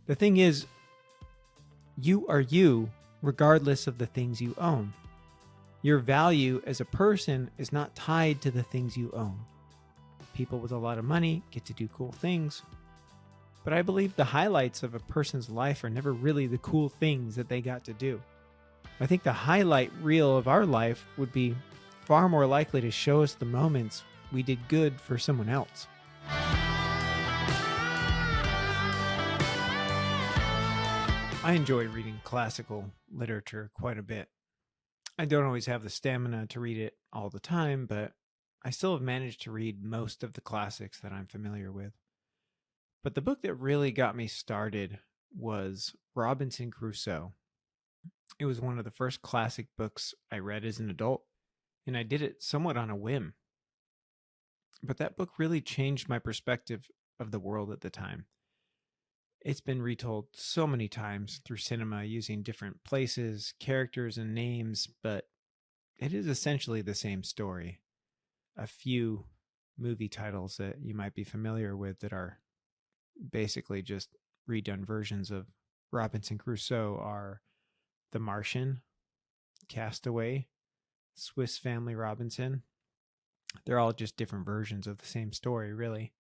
The thing is, you are you regardless of the things you own. Your value as a person is not tied to the things you own. People with a lot of money get to do cool things, but I believe the highlights of a person's life are never really the cool things that they got to do. I think the highlight reel of our life would be far more likely to show us the moments we did good for someone else. I enjoy reading classical literature quite a bit. I don't always have the stamina to read it all the time, but I still have managed to read most of the classics that I'm familiar with. But the book that really got me started was Robinson Crusoe. It was one of the first classic books I read as an adult, and I did it somewhat on a whim. But that book really changed my perspective of the world at the time. It's been retold so many times through cinema using different places, characters, and names, but it is essentially the same story. A few movie titles that you might be familiar with that are basically just redone versions of Robinson Crusoe are The Martian, Castaway, Swiss Family Robinson. They're all just different versions of the same story, really.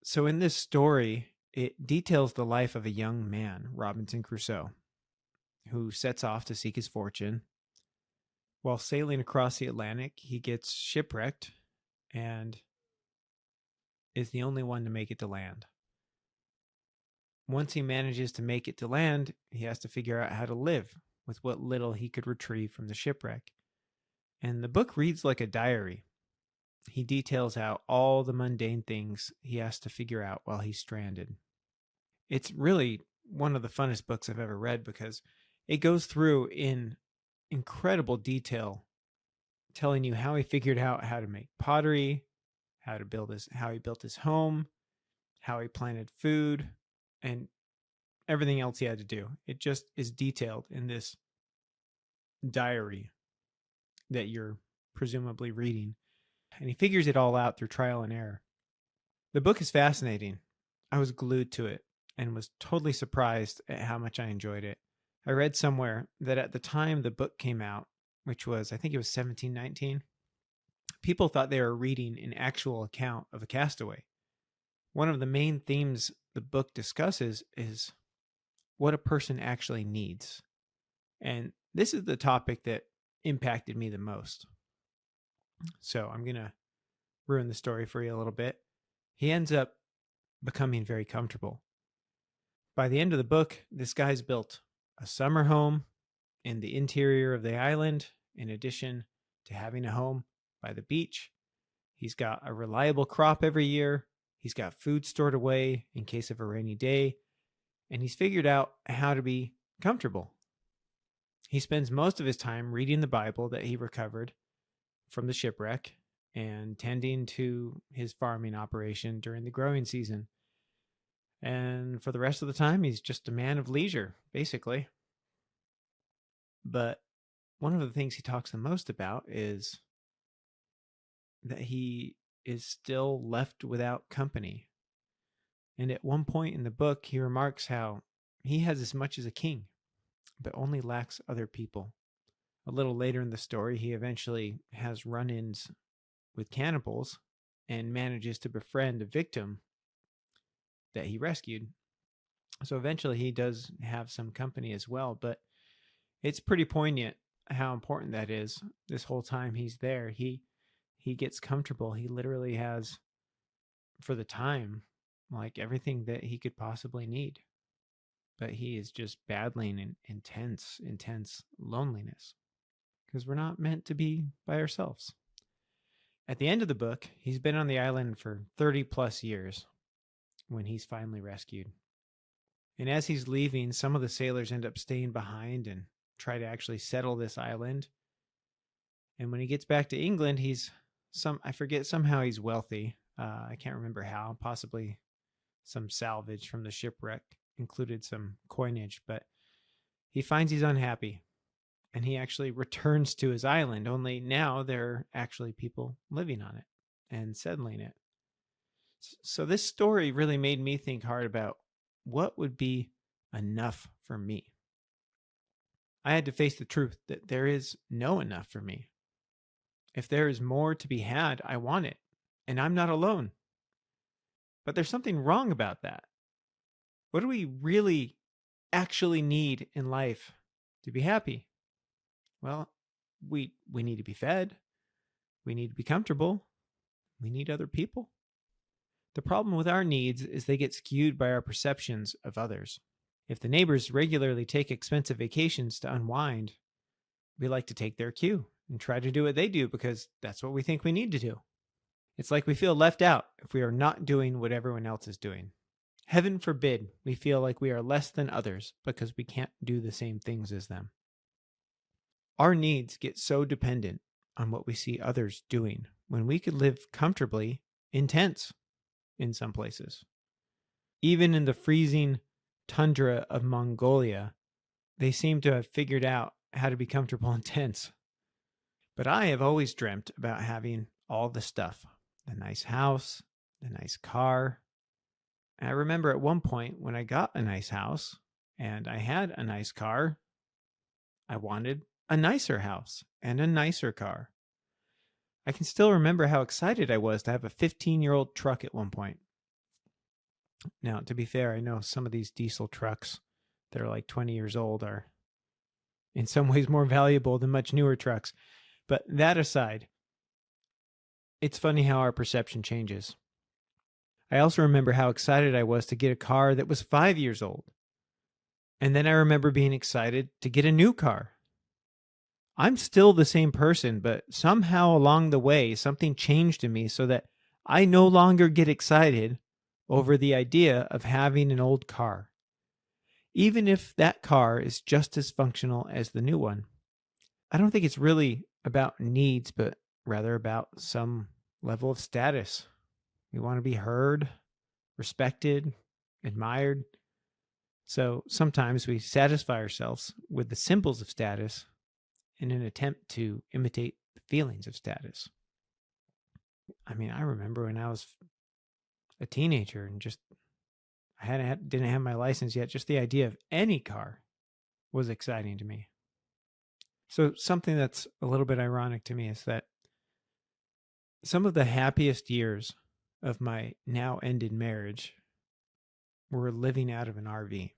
So in this story, it details the life of a young man, Robinson Crusoe, who sets off to seek his fortune. While sailing across the Atlantic, he gets shipwrecked and is the only one to make it to land. Once he manages to make it to land, he has to figure out how to live with what little he could retrieve from the shipwreck. And the book reads like a diary. He details out all the mundane things he has to figure out while he's stranded. It's really one of the funnest books I've ever read because it goes through in incredible detail, telling you how he figured out how to make pottery, how he built his home, how he planted food, and everything else he had to do. It just is detailed in this diary that you're presumably reading. And he figures it all out through trial and error. The book is fascinating. I was glued to it and was totally surprised at how much I enjoyed it. I read somewhere that at the time the book came out, which was, I think it was 1719, people thought they were reading an actual account of a castaway. One of the main themes the book discusses is what a person actually needs. And this is the topic that impacted me the most. So I'm going to ruin the story for you a little bit. He ends up becoming very comfortable. By the end of the book, this guy's built a summer home in the interior of the island, in addition to having a home by the beach. He's got a reliable crop every year. He's got food stored away in case of a rainy day. And he's figured out how to be comfortable. He spends most of his time reading the Bible that he recovered from the shipwreck and tending to his farming operation during the growing season. And for the rest of the time, he's just a man of leisure, basically. But one of the things he talks the most about is that he is still left without company. And at one point in the book, he remarks how he has as much as a king, but only lacks other people. A little later in the story, he eventually has run-ins with cannibals and manages to befriend a victim that he rescued. So eventually he does have some company as well, but it's pretty poignant how important that is. This whole time he's there, he gets comfortable. He literally has, for the time, like everything that he could possibly need. But he is just battling an intense loneliness because we're not meant to be by ourselves. At the end of the book, he's been on the island for 30 plus years when he's finally rescued. And as he's leaving, some of the sailors end up staying behind and try to actually settle this island. And when he gets back to England, somehow he's wealthy. I can't remember how, possibly some salvage from the shipwreck included some coinage, but he finds he's unhappy and he actually returns to his island, only now there are actually people living on it and settling it. So this story really made me think hard about what would be enough for me? I had to face the truth that there is no enough for me. If there is more to be had, I want it, and I'm not alone. But there's something wrong about that. What do we really actually need in life to be happy? Well, we need to be fed, we need to be comfortable, we need other people. The problem with our needs is they get skewed by our perceptions of others. If the neighbors regularly take expensive vacations to unwind, we like to take their cue and try to do what they do because that's what we think we need to do. It's like we feel left out if we are not doing what everyone else is doing. Heaven forbid we feel like we are less than others because we can't do the same things as them. Our needs get so dependent on what we see others doing when we could live comfortably in tents in some places. Even in the freezing tundra of Mongolia, they seem to have figured out how to be comfortable in tents. But I have always dreamt about having all the stuff, the nice house, the nice car. And I remember at one point when I got a nice house and I had a nice car, I wanted a nicer house and a nicer car. I can still remember how excited I was to have a 15-year-old truck at one point. Now, to be fair, I know some of these diesel trucks that are like 20 years old are in some ways more valuable than much newer trucks. But that aside, it's funny how our perception changes. I also remember how excited I was to get a car that was 5 years old. And then I remember being excited to get a new car. I'm still the same person, but somehow along the way, something changed in me so that I no longer get excited over the idea of having an old car, even if that car is just as functional as the new one. I don't think it's really about needs, but rather about some level of status. We want to be heard, respected, admired. So sometimes we satisfy ourselves with the symbols of status in an attempt to imitate the feelings of status. I mean, I remember when I was a teenager and just didn't have my license yet, just the idea of any car was exciting to me. So something that's a little bit ironic to me is that some of the happiest years of my now ended marriage were living out of an RV.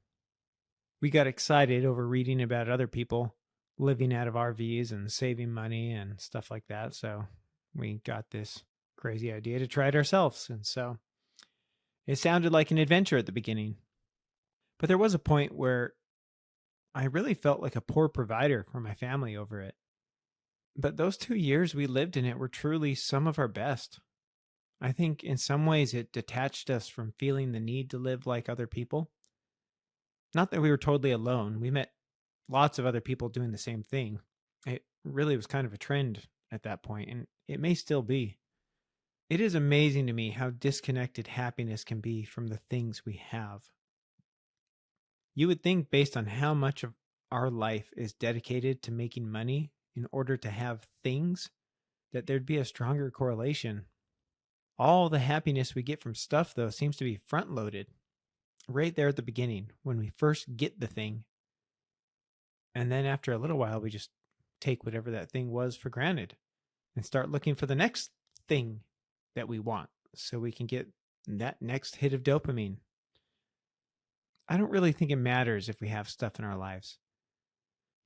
We got excited over reading about other people living out of RVs and saving money and stuff like that. So we got this crazy idea to try it ourselves. And so it sounded like an adventure at the beginning. But there was a point where I really felt like a poor provider for my family over it. But those 2 years we lived in it were truly some of our best. I think in some ways it detached us from feeling the need to live like other people. Not that we were totally alone. We met lots of other people doing the same thing. It really was kind of a trend at that point, and it may still be. It is amazing to me how disconnected happiness can be from the things we have. You would think, based on how much of our life is dedicated to making money in order to have things, that there'd be a stronger correlation. All the happiness we get from stuff, though, seems to be front loaded right there at the beginning when we first get the thing. And then after a little while, we just take whatever that thing was for granted and start looking for the next thing that we want so we can get that next hit of dopamine. I don't really think it matters if we have stuff in our lives.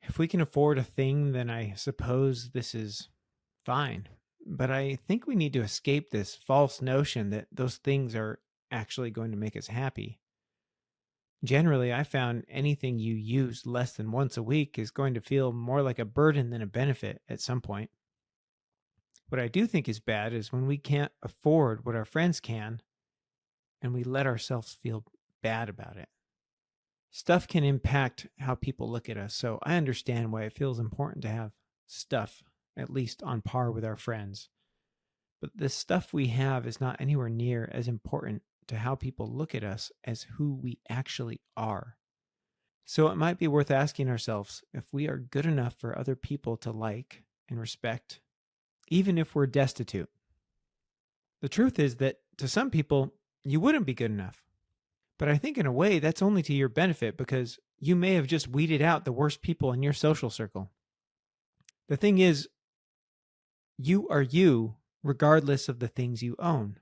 If we can afford a thing, then I suppose this is fine. But I think we need to escape this false notion that those things are actually going to make us happy. Generally, I found anything you use less than once a week is going to feel more like a burden than a benefit at some point. What I do think is bad is when we can't afford what our friends can and we let ourselves feel bad about it. Stuff can impact how people look at us, so I understand why it feels important to have stuff at least on par with our friends. But the stuff we have is not anywhere near as important to how people look at us as who we actually are. So it might be worth asking ourselves if we are good enough for other people to like and respect, even if we're destitute. The truth is that to some people, you wouldn't be good enough. But I think in a way that's only to your benefit because you may have just weeded out the worst people in your social circle. The thing is, you are you regardless of the things you own.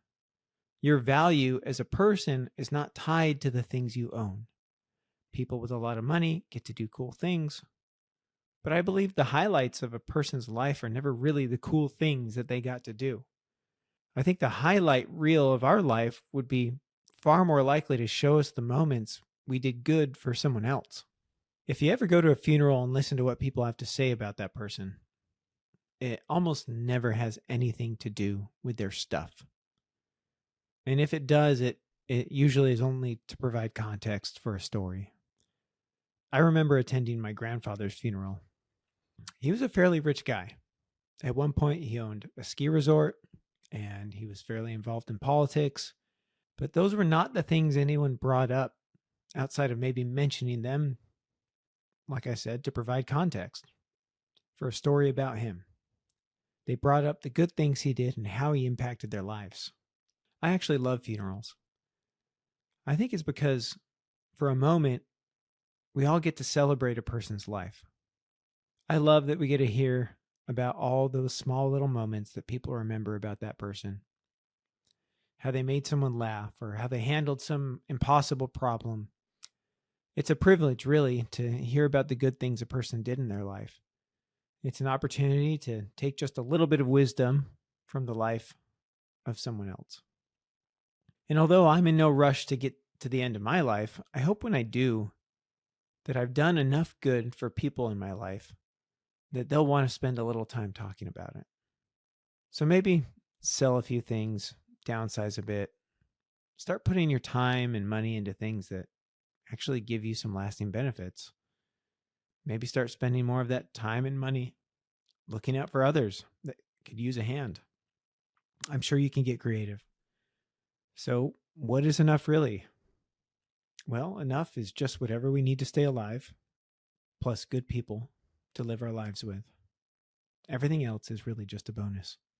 Your value as a person is not tied to the things you own. People with a lot of money get to do cool things, but I believe the highlights of a person's life are never really the cool things that they got to do. I think the highlight reel of our life would be far more likely to show us the moments we did good for someone else. If you ever go to a funeral and listen to what people have to say about that person, it almost never has anything to do with their stuff. And if it does, it usually is only to provide context for a story. I remember attending my grandfather's funeral. He was a fairly rich guy. At one point, he owned a ski resort and he was fairly involved in politics. But those were not the things anyone brought up outside of maybe mentioning them, like I said, to provide context for a story about him. They brought up the good things he did and how he impacted their lives. I actually love funerals. I think it's because for a moment, we all get to celebrate a person's life. I love that we get to hear about all those small little moments that people remember about that person. How they made someone laugh or how they handled some impossible problem. It's a privilege, really, to hear about the good things a person did in their life. It's an opportunity to take just a little bit of wisdom from the life of someone else. And although I'm in no rush to get to the end of my life, I hope when I do that I've done enough good for people in my life that they'll want to spend a little time talking about it. So maybe sell a few things, downsize a bit, start putting your time and money into things that actually give you some lasting benefits. Maybe start spending more of that time and money looking out for others that could use a hand. I'm sure you can get creative. So, what is enough really? Well, enough is just whatever we need to stay alive, plus good people to live our lives with. Everything else is really just a bonus.